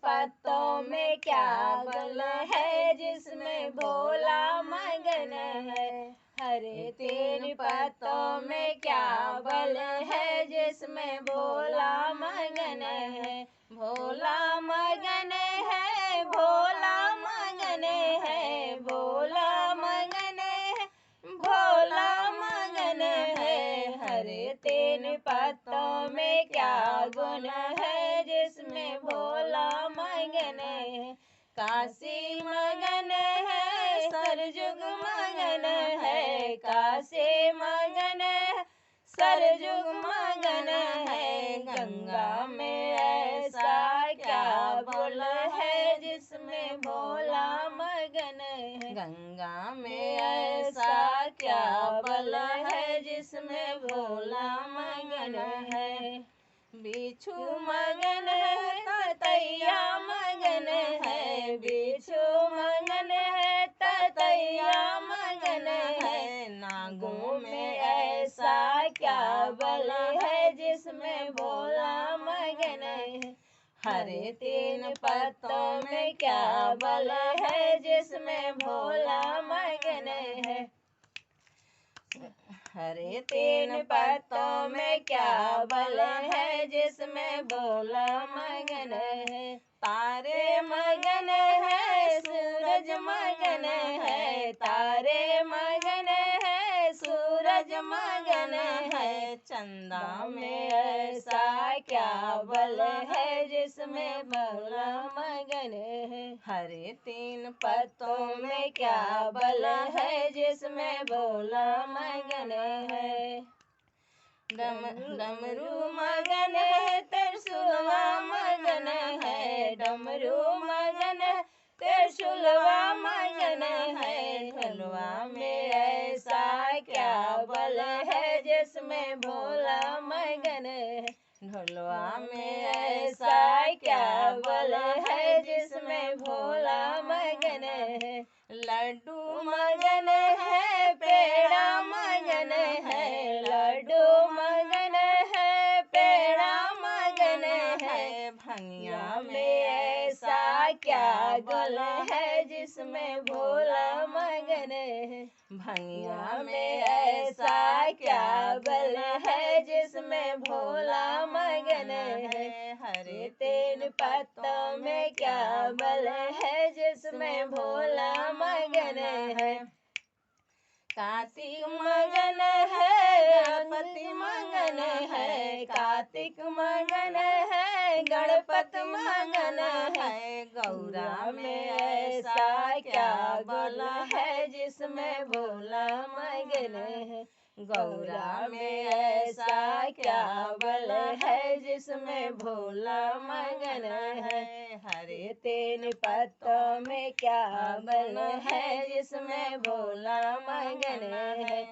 पत्तों में क्या बल है जिसमें भोला मगन है। हरे तीन पत्तों में क्या बल है जिसमें भोला मगन है। भोला मगन है, भोला मगन है, भोला मगन है, भोला मगन है। हरे तीन पत्तों में क्या गुण है जिसमें भोला मगन है। काशी मगन है, सरजुग मगन है, काशी मगन है, सरजुग मगन है। गंगा में ऐसा क्या बल है जिसमें भोला मगन है। गंगा में ऐसा क्या बल है जिसमें भोला मगन है। बिच्छू मगन है, ततैया मगन है, बिच्छू मगन है, ततैया मगन है। नागों में ऐसा क्या बल है जिसमें भोला मगन है। हरे तीन पत्तों में क्या बल है जिसमें भोला मगन है। हरे तीन पत्तों में क्या बल है जिसमें भोला मगन है। तारे मगन है, सूरज मगन है, तारे मगन है, सूरज मगन है। चंदा में ऐसा क्या बल है जिसमें भोला मगन है। हरे तीन पत्तों में क्या बल है जिसमें भोला मगन है। डमरू मगन है, त्रिशूलवा मगन है, डमरू मगन है, त्रिशूलवा मगन है। ढोलवा में ऐसा क्या बल है जिसमें भोला मगन है। ढोलवा में ऐसा क्या बल है जिसमें भोला मगन है। लड्डू मगन है, पेड़ा मगन है, लड्डू मगन है, पेड़ा मगन है। भंगिया में ऐसा क्या बल है जिसमें भोला मगन है। भंगिया में ऐसा क्या बल है जिसमें भोला मगन है। हरे तीन पत्तों में क्या बल है जिसमें भोला मगन है। कार्तिक मगन है, गणपति मगन है, कार्तिक मगन है, गणपति मगन है। गौरा में ऐसा क्या बल है जिसमें भोला मगन है। गौरा में ऐसा क्या बल है जिसमें भोला मगन है। हरे तीन पत्तों में क्या बल है जिसमें भोला मगन है।